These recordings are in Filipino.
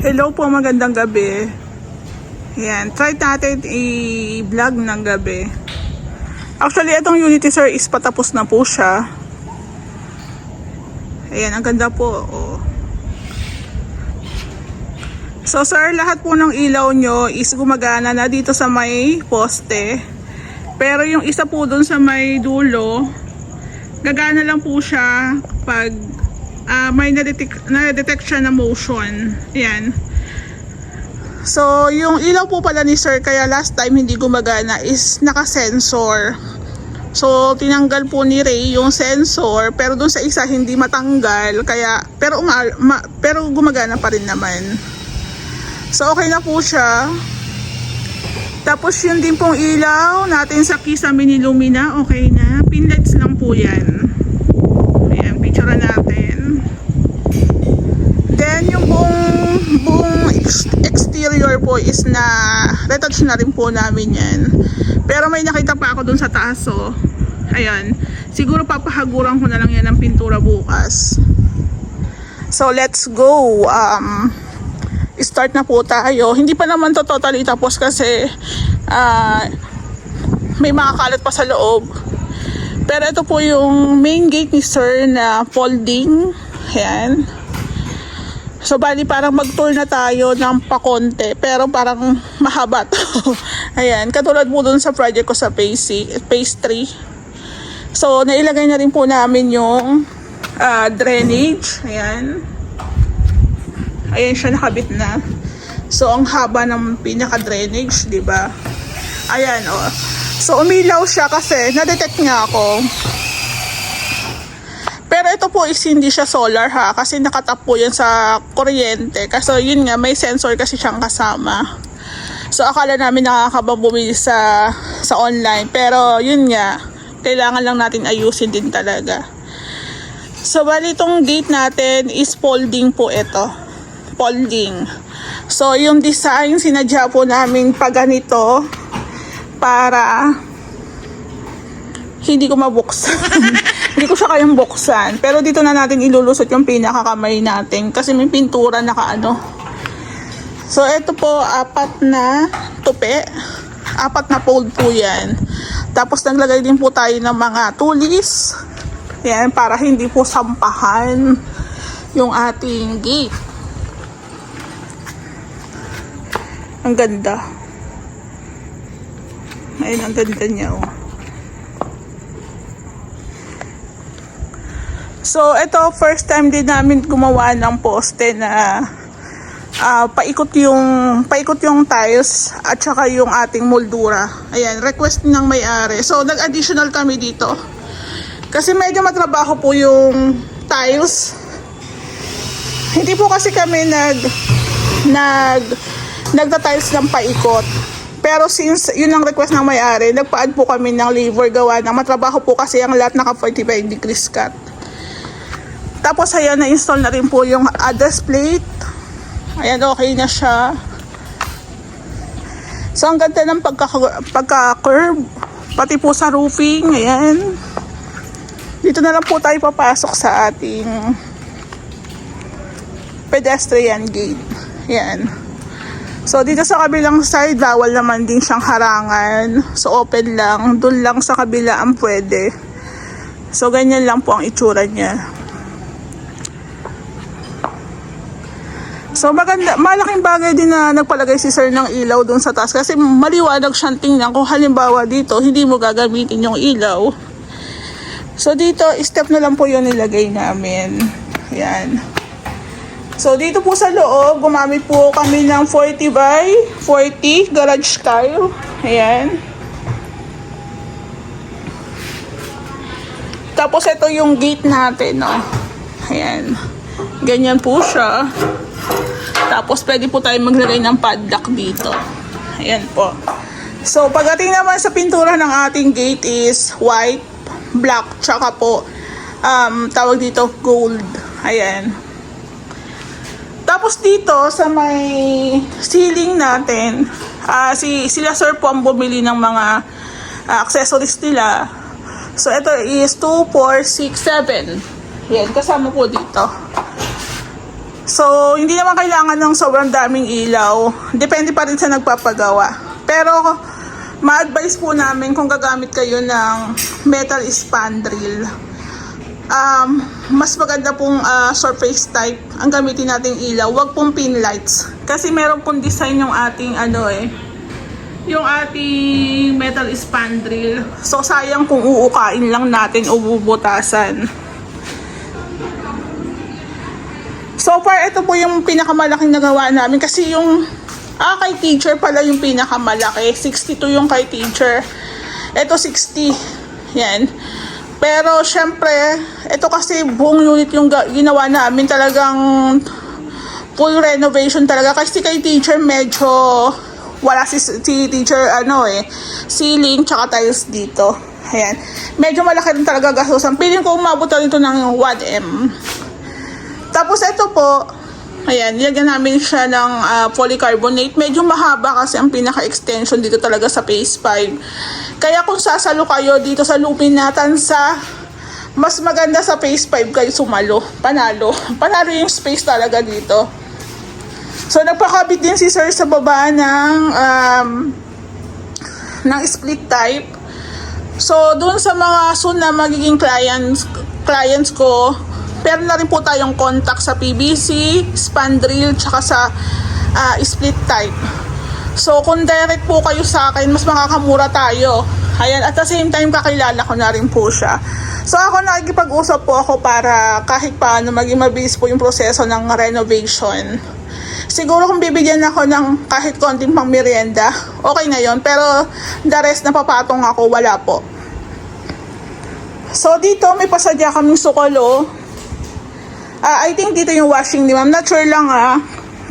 Hello po, magandang gabi. Ayan, try natin i-vlog ng gabi. Actually, itong Unity sir is patapos na po siya. Ayan, ang ganda po. Oh. So sir, lahat po ng ilaw nyo is gumagana na dito sa may poste. Pero yung isa po dun sa may dulo, gagana lang po siya pag may na-detect siya na motion. Ayan. So, yung ilaw po pala ni sir, kaya last time hindi gumagana is naka-sensor. So, tinanggal po ni Ray yung sensor, pero dun sa isa hindi matanggal, kaya, pero gumagana pa rin naman. So, okay na po siya. Tapos, yun din pong ilaw natin sa Kisame ni Lumina, okay na. Pinlights lang po yan. Ayan, picture natin. Then, yung buong exterior po is na retouch na rin po namin yan. Pero may nakita pa ako dun sa taas, oh. Ayan. Siguro papahaguran ko na lang yan ng pintura bukas. So, let's go. Start na po tayo. Hindi pa naman to totally tapos kasi may mga kalat pa sa loob. Pero ito po yung main gate ni sir na folding. Ayan. So, bali parang mag-tour na tayo ng pakonte, pero parang mahaba to. Ayan, katulad po dun sa project ko sa phase 3. So, nailagay na rin po namin yung drainage. Ayan. Ayan siya, nakabit na. So, ang haba ng pinaka-drainage, di ba? Ayan, oh. So, umilaw siya kasi na-detect nga ako. Pero ito po is hindi siya solar ha, kasi nakatap po yan sa kuryente. Kasi yun nga, may sensor kasi siyang kasama. So akala namin nakakabang bumili sa online. Pero yun nga, kailangan lang natin ayusin din talaga. So bali itong gate natin is folding po ito. Folding. So yung design, sinadya po namin pa ganito para hindi ko mabuksan. Hindi ko siya kayang buksan. Pero dito na natin ilulusot yung pinakakamay natin. Kasi may pintura nakaano. So, ito po, 4 na tupi. 4 na fold po yan. Tapos, naglagay din po tayo ng mga tulis. Yan, para hindi po sampahan yung ating gate. Ang ganda. Ayun, ang ganda niya, oh. So, ito, first time din namin gumawa ng poste na paikot yung tiles at saka yung ating moldura. Ayan, request ng may-ari. So, nag-additional kami dito. Kasi medyo matrabaho po yung tiles. Hindi po kasi kami nagta-tiles ng paikot. Pero since yun ang request ng may-ari, nagpa-add po kami ng lever gawa na matrabaho po kasi ang lahat naka 45 degrees cut. Tapos ayan, na-install na rin po yung address plate. Ayan, okay na siya. So, ang ganda ng pagka-curve. Pati po sa roofing. Ayan. Dito na lang po tayo papasok sa ating pedestrian gate. Ayan. So, dito sa kabilang side, bawal naman din siyang harangan. So, open lang. Doon lang sa kabila ang pwede. So, ganyan lang po ang itsura niya. So maganda, malaking bagay din na nagpalagay si sir ng ilaw doon sa taas kasi maliwanag siyang tingnan kung halimbawa dito hindi mo gagamitin yung ilaw. So dito, step na lang po yun nilagay namin. Ayan. So dito po sa loob, gumamit po kami ng 40 by 40 garage style. Ayan. Tapos ito yung gate natin, no. Ayan. Ganyan po siya. Tapos, pwede po tayo maglagay ng padlock dito. Ayan po. So, pagdating naman sa pintura ng ating gate is white, black, tsaka po, tawag dito, gold. Ayan. Tapos dito, sa may ceiling natin, sila sir po ang bumili ng mga accessories nila. So, ito is 2, 4, 6, 7. Ayan, kasama po dito. So, hindi naman kailangan ng sobrang daming ilaw. Depende pa rin sa nagpapagawa. Pero, ma-advise po namin kung gagamit kayo ng metal spandrel. Mas maganda pong surface type ang gamitin nating ilaw. Huwag pong pin lights. Kasi meron pong design yung ating yung ating metal spandrel. So, sayang kung uukain lang natin o bubutasan. So far, ito po yung pinakamalaking nagawa namin. Kasi yung kay teacher pala yung pinakamalaki. 62 yung kay teacher. Ito 60. Yan. Pero syempre, ito kasi buong unit yung ginawa namin. Talagang full renovation talaga. Kasi kay teacher medyo wala si teacher ceiling tsaka tiles dito. Ayan. Medyo malaki rin talaga gastusan. Piling ko umabot na ito ng 1M. Tapos ito po, ayan, nilagyan namin siya ng polycarbonate. Medyo mahaba kasi ang pinaka-extension dito talaga sa phase 5. Kaya kung sasalo kayo dito sa luminatan sa mas maganda sa phase 5 kayo sumalo. Panalo. Panalo yung space talaga dito. So, nagpakabit din si sir sa baba ng split type. So, dun sa mga soon na magiging clients ko, pero na rin po tayong contact sa PVC, spandrel, tsaka sa split type. So, kung direct po kayo sa akin, mas makakamura tayo. Ayan, at the same time, kakilala ko na rin po siya. So, ako nakikipag-usap po ako para kahit paano maging mabilis po yung proseso ng renovation. Siguro kung bibigyan ako ng kahit konting pang merienda, okay na yon. Pero the rest na papatong ako, wala po. So, dito may pasadya kaming sukalo. I think dito yung washing ni ma'am. Not sure lang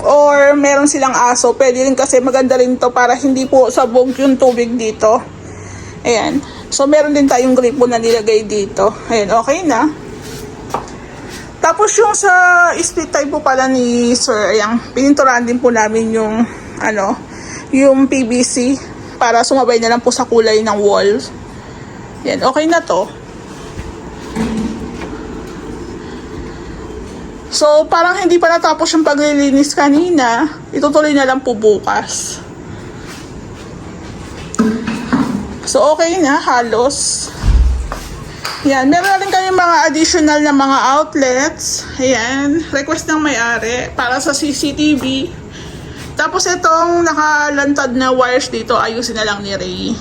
or meron silang aso. Pwede rin kasi maganda rin to para hindi po sabog yung tubig dito. Ayan. So meron din tayong gripo na nilagay dito. Ayan, okay na. Tapos yung sa split type po pala ni sir, ayan, pininturahan din po namin yung yung PVC para sumabay na lang po sa kulay ng wall. Ayan, okay na to. So, parang hindi pa natapos yung paglilinis kanina. Itutuloy na lang po bukas. So, okay na. Halos. Yan. Meron na rin kayong mga additional na mga outlets. Ayan. Request ng may-ari para sa CCTV. Tapos, itong nakalantad na wires dito, ayusin na lang ni Ray.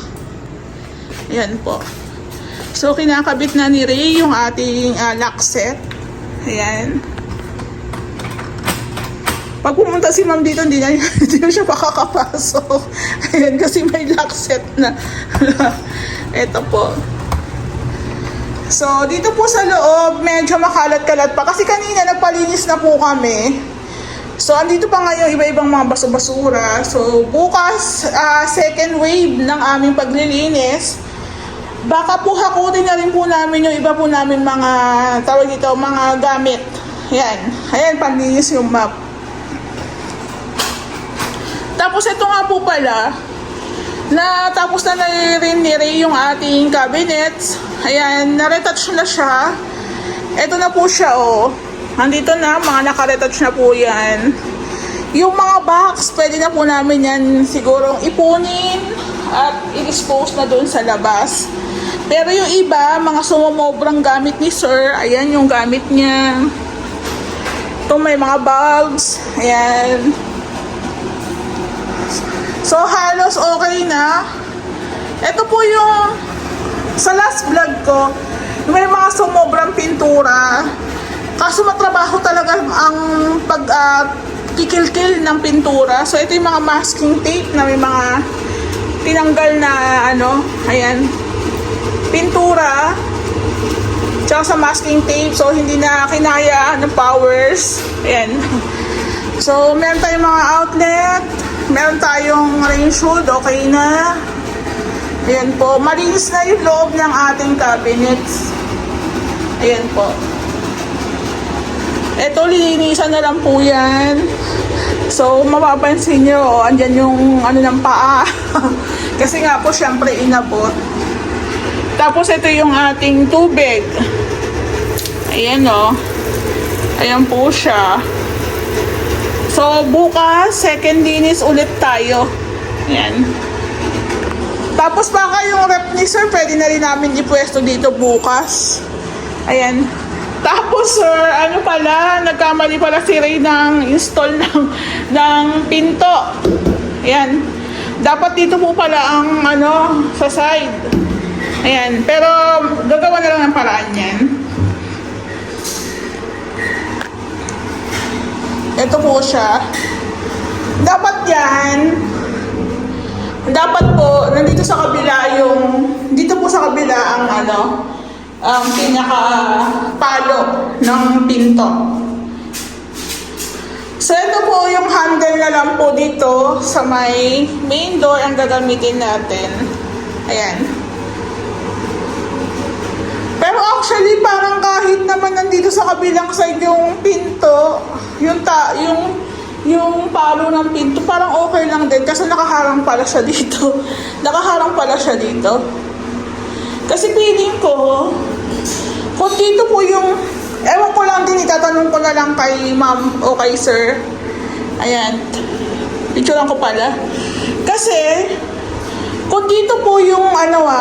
Ayan po. So, kinakabit na ni Ray yung ating lock set. Ayan. Pag pumunta si ma'am dito, hindi na siya makakapasok. Ayan, kasi may lock set na. Ito po. So, dito po sa loob, medyo makalat-kalat pa. Kasi kanina, nagpalinis na po kami. So, andito pa ngayon iba-ibang mga baso-basura. So, bukas, second wave ng aming paglilinis. Baka po hakutin na rin po namin yung iba po namin mga, tawag dito, mga gamit. Ayan. Ayan, panlinis yung map. Tapos ito nga po pala, tapos na rin ni Ray yung ating cabinets. Ayan, na-retouch na siya. Ito na po siya, oh. Nandito na, mga naka-retouch na po yan. Yung mga box, pwede na po namin yan sigurong ipunin at i-dispose na doon sa labas. Pero yung iba, mga sumomobrang gamit ni sir, ayan yung gamit niya. Ito may mga bulbs, ayan. So, halos okay na. Ito po yung sa last vlog ko, may mga sumobrang pintura. Kaso matrabaho talaga ang kikil-kil ng pintura. So, ito yung mga masking tape na may mga tinanggal na ayan, pintura. Tsaka sa masking tape. So, hindi na kinaya ng powers. Ayan. So, meron tayong mga outlet. Meron tayong range hood, okay na. Ayan po, malinis na yung loob ng ating cabinets. Ayan po. Ito, linisan na lang po yan. So, mapapansin nyo, andyan yung ng paa. Kasi nga po, syempre, inabot. Tapos, ito yung ating tubig. Ayan o. Ayan po siya. So, bukas, second linis ulit tayo. Ayan. Tapos baka yung rep ni sir, pwede na rin namin ipwesto dito bukas. Ayan. Tapos sir, ano pala, nagkamali pala si Ray ng install ng pinto. Ayan. Dapat dito po pala ang sa side. Ayan. Pero gagawa na lang ng paraan yan. Ito po siya. Dapat yan. Dapat po, nandito sa kabila dito po sa kabila ang pinaka palo ng pinto. So ito po yung handle na lang po dito sa may main door ang gagamitin natin. Ayan. Pero actually parang kahit naman nandito sa kabilang side yung pinto, yung palo ng pinto, parang okay lang din kasi nakaharang pala siya dito. Nakaharang pala siya dito. Kasi feeling ko, kung dito po yung, ewan ko lang din, itatanong ko na lang kay ma'am o kay sir. Ayan. Picturean ko pala. Kasi, kung dito po yung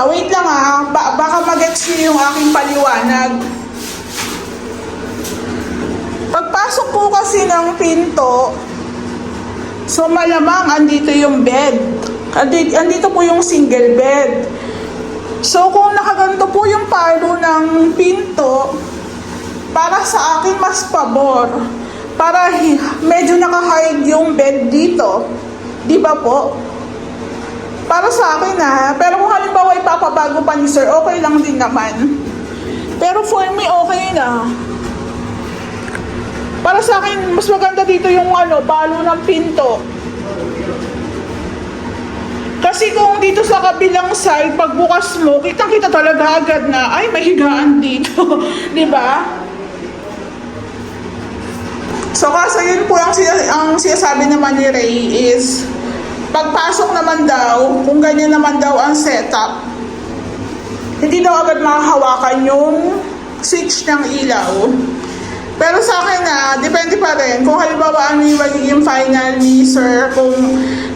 wait lang baka mag-gets nyo yung aking paliwanag. Pagpasok po kasi ng pinto, so malamang andito yung bed. Andito po yung single bed. So kung nakaganto po yung palo ng pinto, para sa akin mas pabor. Para medyo naka-hide yung bed dito. Di ba po? Para sa akin pero kung halimbawa ipapabago pa ni sir, okay lang din naman. Pero for me, okay na. Para sa akin, mas maganda dito yung palo ng pinto. Kasi kung dito sa kabilang side, pagbukas mo, kitang-kita talaga agad na, ay, may higaan dito. Di ba? So, kasi yun po ang sinasabi naman ni Ray is, pagpasok naman daw, kung ganyan naman daw ang setup, hindi daw agad makahawakan yung switch ng ilaw. Pero sa akin depende pa rin. Kung halimbawa ano yung magiging final ni sir, kung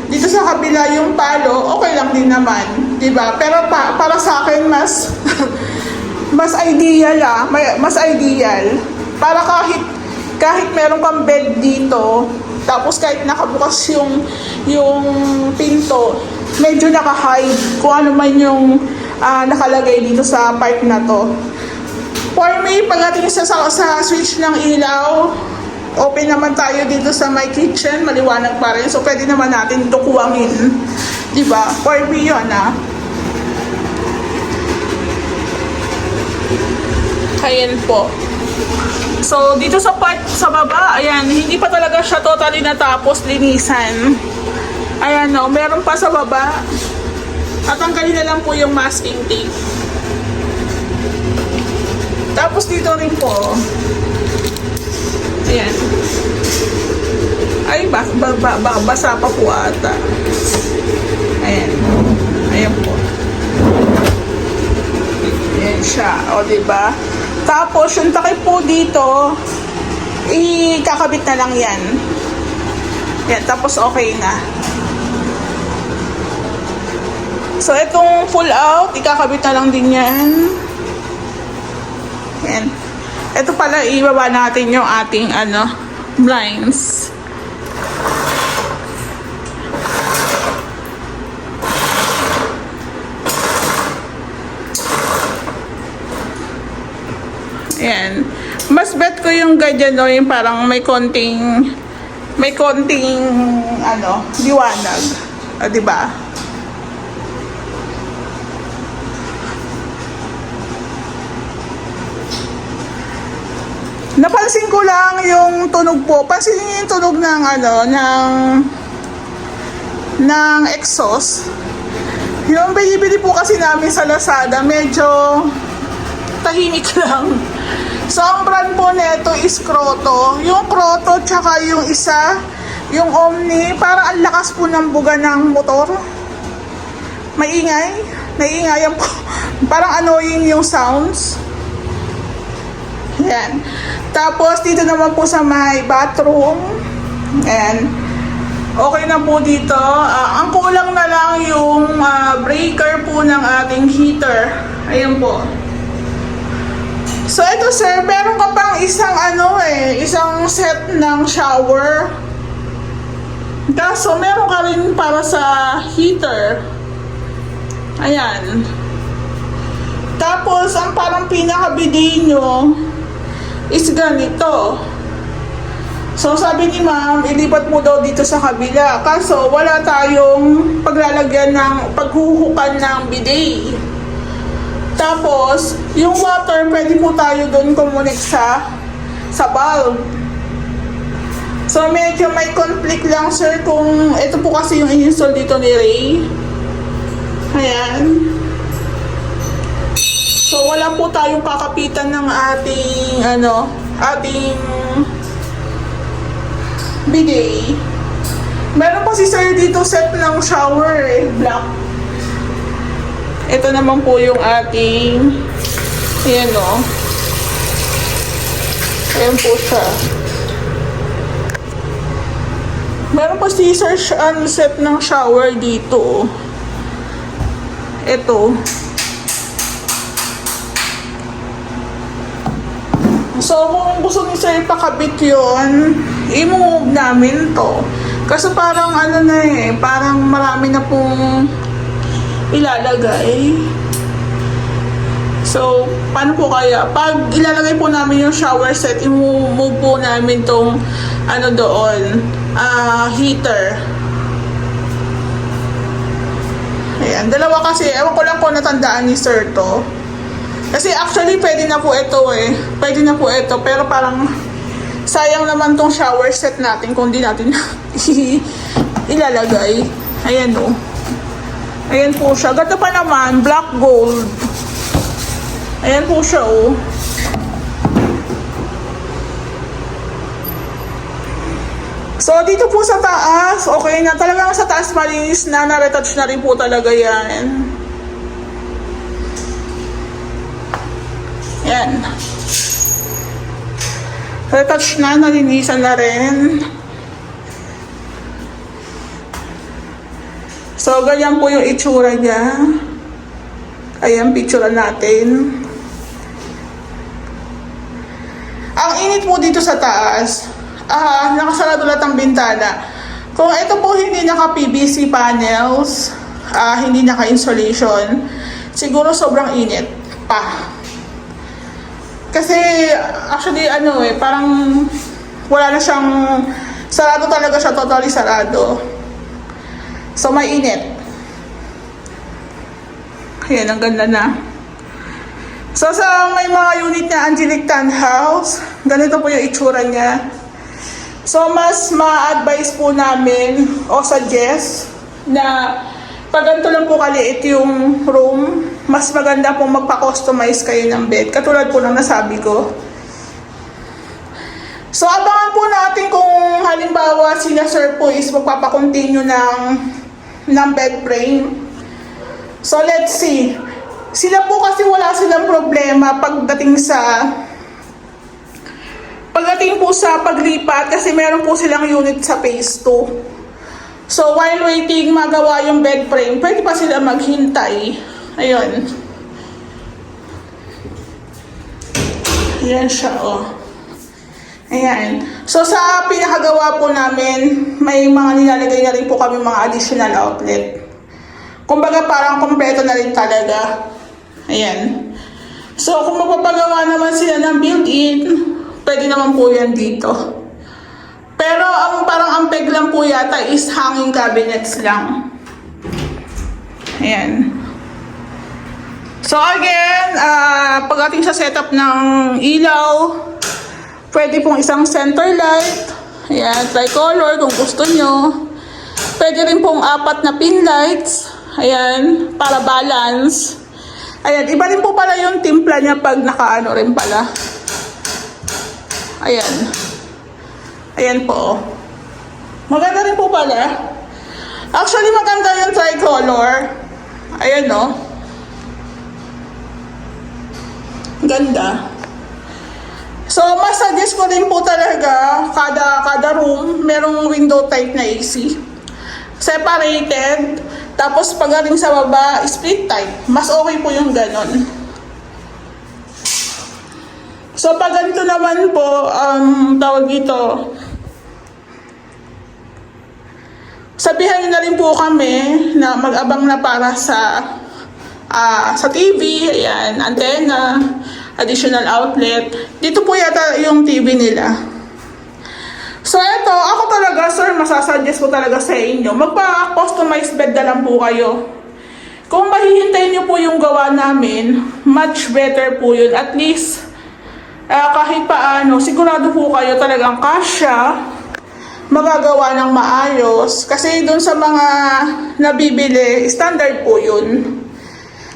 dito sa kabila yung palo, okay lang din naman. Diba? Pero para sa akin, mas ideal mas ideal. Para kahit meron kang bed dito, tapos kahit nakabukas yung pinto, medyo naka-hide kung ano man yung nakalagay dito sa part na to. For me, pagdating sa switch ng ilaw, open naman tayo dito sa my kitchen, maliwanag pa rin. So, pwede naman natin dukuwangin. Diba? For me yun, Ayan po. So, dito sa part sa baba, ayan, hindi pa talaga siya totally natapos linisan. Ayan, meron pa sa baba. At tanggalin na lang po yung masking tape. Tapos dito rin po. Ayan. Ay, basa pa po ata. Ayan. Ayan po. Ayan siya. O, diba? Tapos, yung takip po dito, ikakabit na lang yan. Ayan. Tapos, okay na. So, itong full out, ikakabit na lang din yan. Ayan. Ito pala, ibaba natin yung ating, blinds. Ayan. Mas bet ko yung ganyan, yung parang may konting, liwanag. Diba? Napansin ko lang yung tunog po. Pansin niyo yung tunog ng exhaust. Yung binibili po kasi namin sa Lazada, medyo tahimik lang. So, ang brand po nito is Crotto. Yung Crotto, tsaka yung isa, yung Omni, parang ang lakas po ng buga ng motor. Maingay. Naiingayan po. Parang annoying yung sounds. Yan. Tapos, dito naman po sa may bathroom. And okay na po dito. Ang kulang na lang yung breaker po ng ating heater. Ayan po. So ito sir, meron ka pang isang isang set ng shower. Kaso meron ka rin para sa heater. Ayan. Tapos ang parang pinaka-bidet nyo is ganito. So sabi ni ma'am, ilipat mo daw dito sa kabila. Kaso wala tayong paglalagyan ng paghuhukan ng bidet. Tapos, yung water, pwede po tayo doon connect sa valve. So medyo may conflict lang sir kung ito po kasi yung in-install dito ni Ray. Ayan. So wala po tayong kakapitan ng ating bidet. Meron pa si sir dito set ng shower black. Ito naman po yung ating ayan o. Ayan po siya. Meron pa si sir set ng shower dito. Ito. So kung gusto ni sir ipakabit yun, i-move namin to. Kasi parang parang marami na pong ilalagay. So, paano po kaya? Pag ilalagay po namin yung shower set, i-move po namin tong doon, heater. Ayan, dalawa kasi, ewan ko lang kung natandaan ni sir to. Kasi actually, pwede na po ito Pwede na po ito, pero parang sayang naman tong shower set natin kung di natin ilalagay. Ayan o. Ayan po siya. Ganda pa naman, black gold. Ayan po siya oh. So dito po sa taas, okay na. Talagang sa taas malinis na, na-retouch na rin po talaga yan. Yan. Retouch na, nalinisan na rin. So, ganyan po yung itsura niya. Ayan, picture natin. Ang init po dito sa taas. Nakasarado lahat ang bintana. Kung ito po hindi naka-PVC panels, hindi naka-insulation, siguro sobrang init pa. Kasi, actually, parang wala na siyang, sarado talaga siya, totally sarado. So, mainit. Ayan, ang ganda na. So, sa may mga unit na Angelic Tan House, ganito po yung itsura niya. So, mas ma-advise po namin o suggest na pag ganito lang po kaliit yung room, mas maganda pong magpa-customize kayo ng bed. Katulad po ng nasabi ko. So, abangan po natin kung halimbawa sila sir po is magpapakontinue ng bed frame. So, let's see. Sila po kasi wala silang problema pagdating po sa paglipat kasi meron po silang unit sa phase 2. So, while waiting magawa yung bed frame, pwede pa sila maghintay. Ayun. Ayan siya, oh. Ayan. So, sa pinakagawa po namin, may mga nilalagay na rin po kami mga additional outlet. Kumbaga, parang kompleto na rin talaga. Ayan. So, kung mapapagawa naman sila ng built-in, pwede naman po yan dito. Pero, parang ang peg lang po yata is hanging cabinets lang. Ayan. So, again, pagdating sa setup ng ilaw, pwede pong isang center light. Ayan, tricolor kung gusto nyo. Pwede rin pong 4 na pin lights. Ayan, para balance. Ayan, iba rin po pala yung timpla niya pag nakaano rin pala. Ayan. Ayan po. Maganda rin po pala. Actually, maganda yung tricolor. Ayan, no? Ganda. So, mas suggest ko rin po talaga, kada room, merong window type na AC. Separated. Tapos, pagaling sa baba, split type. Mas okay po yung ganon. So, pag ganito naman po, tawag dito, sabihan nyo na rin po kami na mag-abang na para sa TV, ayan, antenna, additional outlet. Dito po yata yung TV nila. So, eto, ako talaga, sir, masasuggest ko talaga sa inyo, magpa-customized bed na lang po kayo. Kung mahihintayin nyo po yung gawa namin, much better po yun. At least, kahit paano, sigurado po kayo talagang kasya, magagawa ng maayos. Kasi dun sa mga nabibili, standard po yun.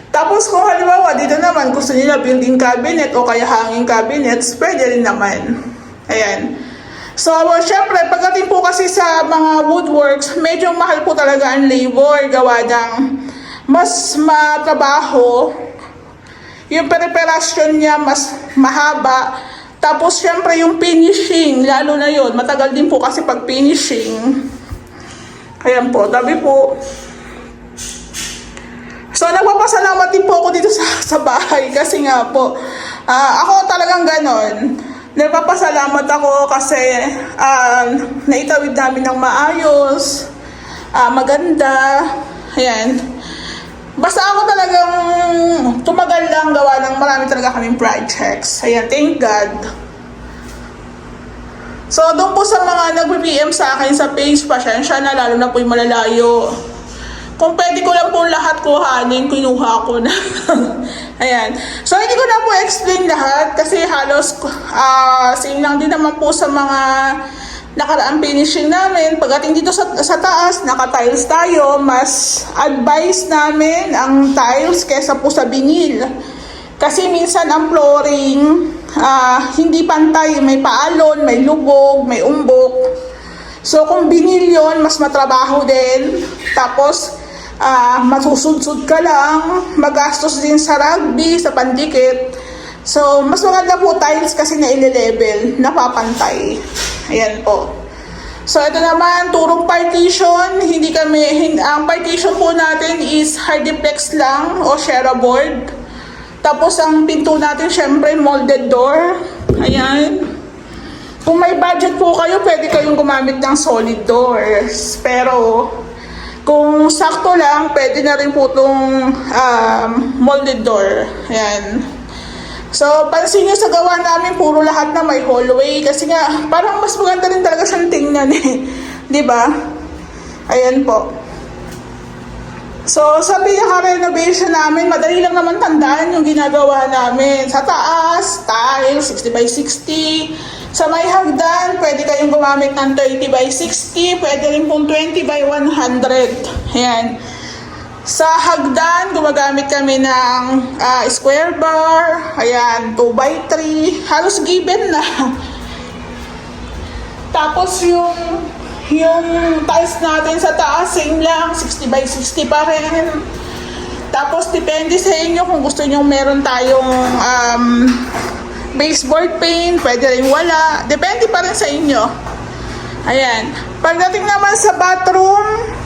Tapos kung halimbawa, dito naman gusto nila built-in cabinet o kaya hanging cabinets, pwede rin naman. Ayan. So, syempre, pagdating po kasi sa mga woodworks, medyo mahal po talaga ang labor, gawa ng mas matrabaho. Yung preparasyon niya mas mahaba. Tapos, syempre, yung finishing, lalo na yun, matagal din po kasi pag finishing. Ayan po, tabi po. So, nagpapasalamat din po ako dito sa bahay kasi nga po, ako talagang ganon. Nagpapasalamat ako kasi naitawid namin ng maayos, maganda, ayan. Basta ako talagang tumagal lang gawa ng marami talaga kaming projects. Ayan, thank God. So, doon po sa mga nag-PM sa akin sa page, pasensya na, lalo na po yung malalayo. Kung pwede ko lang po lahat kuhanin, kinuha ko na. Ayan. So, hindi ko na po explain lahat kasi halos same lang din naman po sa mga nakaraang finishing namin. Pagdating dito sa taas, naka-tiles tayo. Mas advice namin ang tiles kesa po sa vinyl. Kasi minsan ang flooring, hindi pantay. May paalon, may lubog, may umbok. So, kung vinyl yun, mas matrabaho din. Tapos, masusudsud ka lang, magastos din sa rugby, sa pandikit. So, mas maganda po tiles kasi na ile-level, napapantay. Ayan po. So, ito naman, turong partition. Ang partition po natin is hardiplex lang o Shera board. Tapos, ang pinto natin, syempre, molded door. Ayan. Kung may budget po kayo, pwede kayong gumamit ng solid doors. Pero, kung sakto lang, pwede na rin po itong molded door. Ayan. So, pansin nyo sa gawa namin, puro lahat na may hallway. Kasi nga, parang mas maganda rin talaga siyang tingnan eh. Diba? Ayan po. So, sa pinaka-renovation namin, madali lang naman tandaan yung ginagawa namin. Sa taas, tiles, 60 by 60. Sa may hagdan, pwede kayong gumamit ng 30 by 60. Pwede rin pong 20 by 100. Ayan. Sa hagdan, gumagamit kami ng square bar. Ayan, 2 by 3. Halos given na. Tapos yung tiles natin sa taas, same lang, 60 by 60 pa rin. Tapos depende sa inyo kung gusto nyo meron tayong baseboard paint, pwede rin wala. Depende pa rin sa inyo. Ayan. Pagdating naman sa bathroom,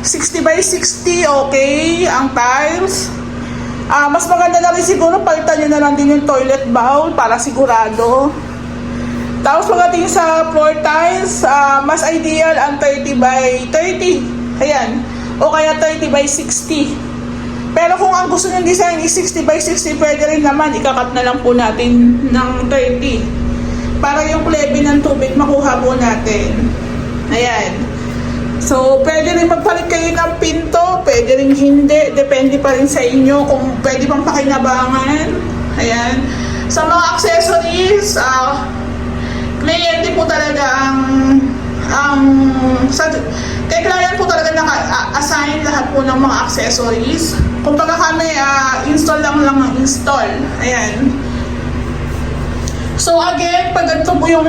60 by 60, okay, ang tiles. Mas maganda na rin siguro, palitan nyo na lang din yung toilet bowl para sigurado. Tapos pagdating sa floor tiles, mas ideal ang 30 by 30. Ayan. O kaya 30 by 60. Pero kung ang gusto ng design is 60 by 60, pwede rin naman, ikakat na lang po natin ng 30. Para yung klebe ng tubig makuha po natin. Ayan. So, pwede rin magpalit kayo ng pinto, pwede rin hindi. Depende pa rin sa inyo kung pwede pang pakinabangan. Ayan. Sa mga accessories, kliyente po talaga kay client po talaga naka-assign lahat po ng mga accessories. Kung pagka kami, install lang ang install. Ayan. So again, pag ito po yung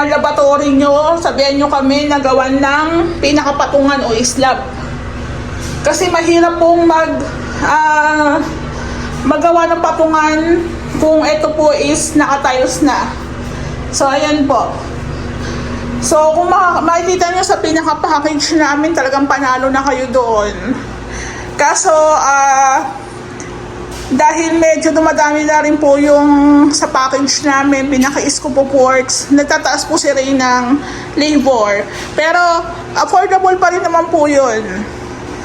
laboratory nyo, sabihan nyo kami na gawan ng pinakapatungan o slab. Kasi mahirap pong magawa ng patungan kung ito po is naka-tiles na. So, ayan po. So, kung makikita nyo sa pinaka-package namin, talagang panalo na kayo doon. Kaso, dahil medyo dumadami na rin po yung sa package namin, pinaka-scoop of works, nagtataas po si Ray ng labor. Pero, affordable pa rin naman po yun.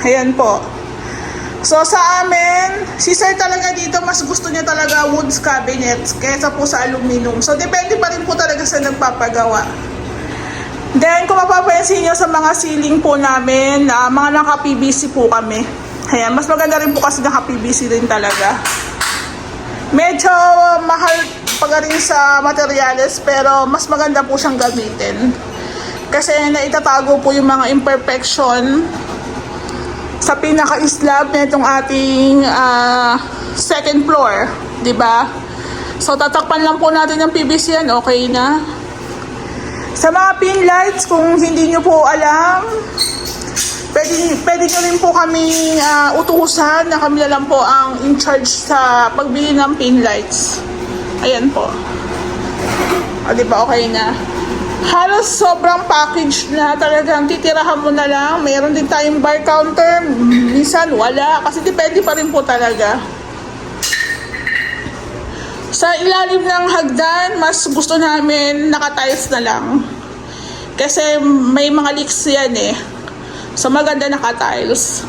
Ayan po. So, sa amin, si Sir talaga dito, mas gusto niya talaga woods cabinets kaysa po sa aluminum. So, depende pa rin po talaga sa nagpapagawa. Then, kung mapapansin nyo sa mga ceiling po namin, mga naka-PVC po kami. Ayan, mas maganda rin po kasi naka-PVC din talaga. Medyo mahal pa rin sa materials, pero mas maganda po siyang gamitin. Kasi naitatago po yung mga imperfection sa pinaka-slab na itong ating second floor. Diba? So, tatakpan lang po natin ng PVC yan, okay na. Sa mga pin lights, kung hindi nyo po alam, pwede nyo rin po kami utusan na kami na lang po ang in charge sa pagbili ng pin lights. Ayan po. O, diba okay na? Halos sobrang package na, talagang titirahan mo na lang. Mayroon din tayong bar counter. Minsan wala, kasi depende pa rin po talaga. Sa ilalim ng hagdan, mas gusto namin naka-tiles na lang. Kasi may mga leaks yan eh. So maganda naka-tiles.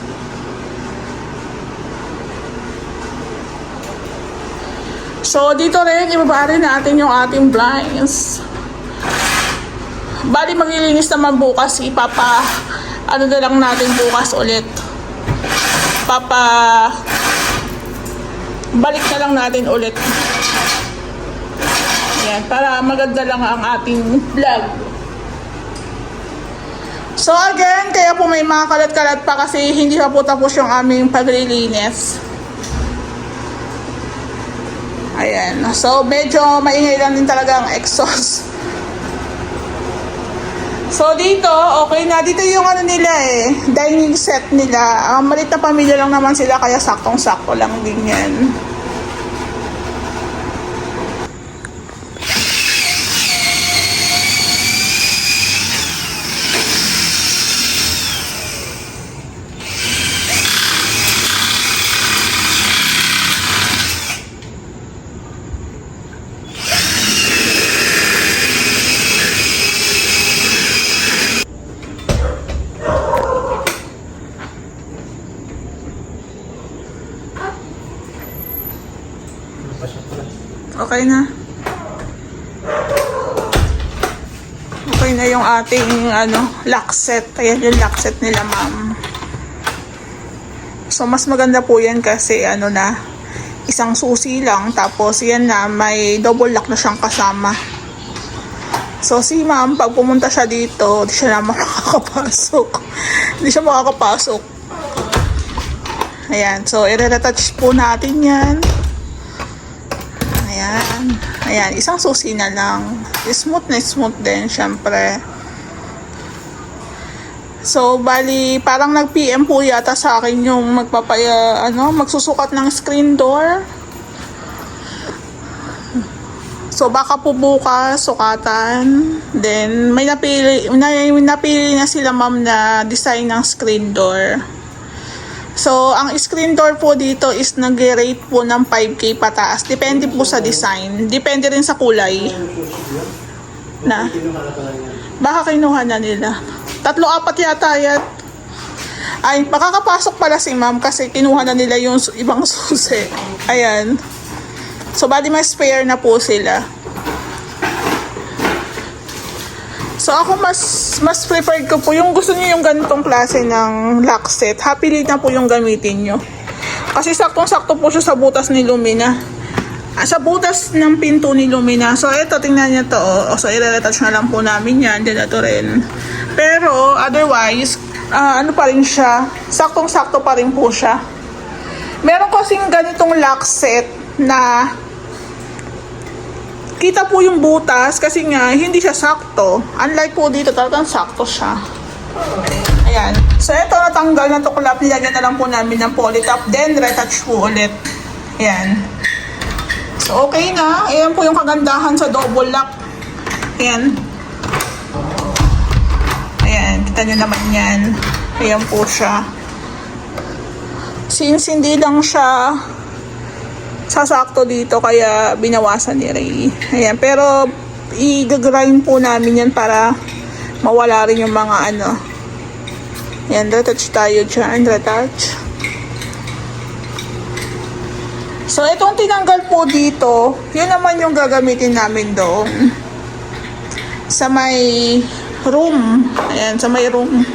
So dito rin, ibaba rin natin yung ating blinds. Bali maglilinis naman bukas, ano na lang natin bukas ulit. Balik na lang natin ulit. Ayan, para maganda lang ang ating vlog. So again, kaya po may mga kalat-kalat pa kasi hindi pa po tapos yung aming paglilinis. Ayan, so medyo maingay lang din talaga ang exhaust. So dito, okay na. Dito yung ano nila eh, dining set nila. Malit na pamilya lang naman sila, kaya saktong-sakto lang din yan. Okay na. Okay na yung ating lock set. Ayan yung lock set nila, ma'am. So mas maganda po yan kasi na isang susi lang, tapos yan na may double lock na siyang kasama. So si ma'am, pag pumunta siya dito, di siya na makakapasok. Hindi siya makakapasok. Ayan, so i-retouch po natin yan. Ayan. Ayan, isang susi na lang. Smooth na smooth din, syempre. So, bali, parang nag-PM po yata sa akin yung magsusukat ng screen door. So, baka po bukas, sukatan. Then, may napili na sila, ma'am, na design ng screen door. So, ang screen door po dito is nag-rate po ng 5K pataas. Depende po sa design. Depende rin sa kulay. Baka kinuha na nila. 3-4 yata yan. Ay, makakapasok pala si ma'am kasi kinuha na nila yung ibang susi. Ayan. So, bali may spare na po sila. So ako mas preferred ko po yung gusto niyo yung ganitong klase ng lock set. Happily na po yung gamitin nyo. Kasi saktong-sakto po siya sa butas ni Lumina. Sa butas ng pinto ni Lumina. So ito, tingnan niyo to. So i-retouch na lang po namin yan. Din ito rin. Pero otherwise, pa rin siya. Saktong-sakto pa rin po siya. Meron kasing ganitong lock set na kita po yung butas kasi nga hindi siya sakto. Unlike po dito, talagang sakto siya. Ayan. So ito, natanggal na tuklap. Nilagyan na lang po namin ng polytop. Then retouch po ulit. Ayan. So okay na. Ayan po yung kagandahan sa double lock. Ayan. Ayan, kita nyo naman yan. Ayan po siya. Since hindi lang siya sasakto dito, kaya binawasan ni Ray. Ayan, pero i-grind po namin yan para mawala rin yung mga ano. Ayan, retouch tayo dyan. Retouch. So, itong tinanggal po dito, yun naman yung gagamitin namin doon. Sa may room. Ayan, sa may room.